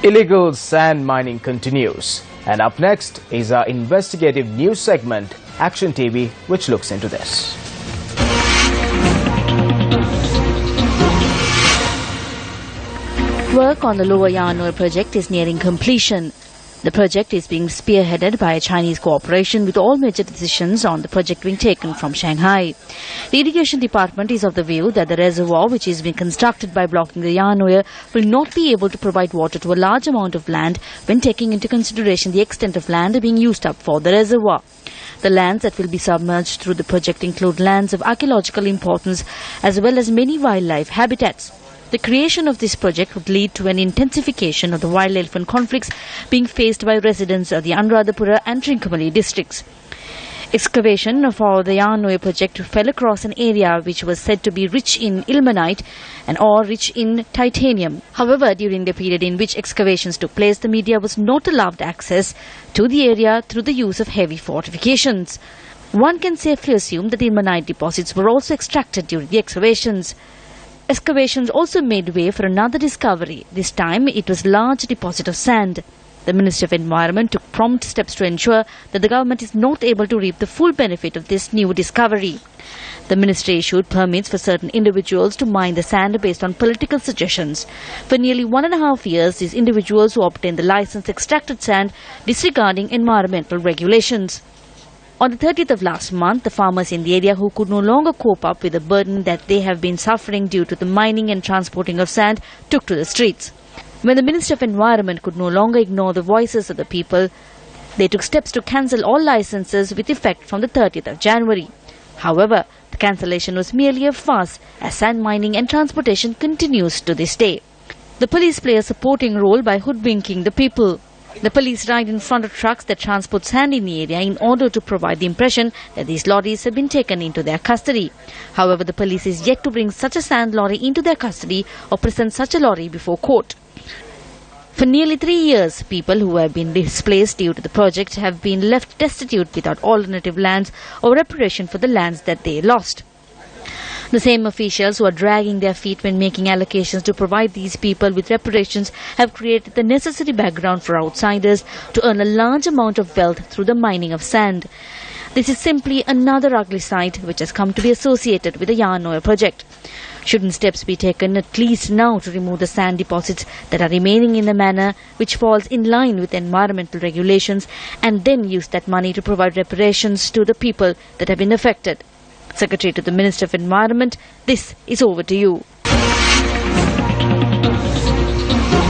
Illegal sand mining continues. And up next is our investigative news segment, Action TV, which looks into this. Work on the Lower Yarnoy project is nearing completion. The project is being spearheaded by a Chinese cooperation, with all major decisions on the project being taken from Shanghai. The Irrigation Department is of the view that the reservoir, which is being constructed by blocking the Yarnoy, will not be able to provide water to a large amount of land when taking into consideration the extent of land being used up for the reservoir. The lands that will be submerged through the project include lands of archaeological importance as well as many wildlife habitats. The creation of this project would lead to an intensification of the wild elephant conflicts being faced by residents of the Anuradhapura and Trincomalee districts. Excavation for the Yarnoy project fell across an area which was said to be rich in ilmenite and or rich in titanium. However, during the period in which excavations took place, the media was not allowed access to the area through the use of heavy fortifications. One can safely assume that the ilmenite deposits were also extracted during the excavations. Excavations also made way for another discovery. This time it was a large deposit of sand. The Ministry of Environment took prompt steps to ensure that the government is not able to reap the full benefit of this new discovery. The ministry issued permits for certain individuals to mine the sand based on political suggestions. For nearly 1.5 years, these individuals who obtained the license extracted sand disregarding environmental regulations. On the 30th of last month, the farmers in the area who could no longer cope up with the burden that they have been suffering due to the mining and transporting of sand took to the streets. When the Ministry of Environment could no longer ignore the voices of the people, they took steps to cancel all licenses with effect from the 30th of January. However, the cancellation was merely a farce, as sand mining and transportation continues to this day. The police play a supporting role by hoodwinking the people. The police ride in front of trucks that transport sand in the area in order to provide the impression that these lorries have been taken into their custody. However, the police is yet to bring such a sand lorry into their custody or present such a lorry before court. For nearly 3 years, people who have been displaced due to the project have been left destitute without alternative lands or reparation for the lands that they lost. The same officials who are dragging their feet when making allocations to provide these people with reparations have created the necessary background for outsiders to earn a large amount of wealth through the mining of sand. This is simply another ugly sight which has come to be associated with the Yarnoy project. Shouldn't steps be taken at least now to remove the sand deposits that are remaining in the manner which falls in line with environmental regulations, and then use that money to provide reparations to the people that have been affected? Secretary to the Minister of Environment, this is over to you.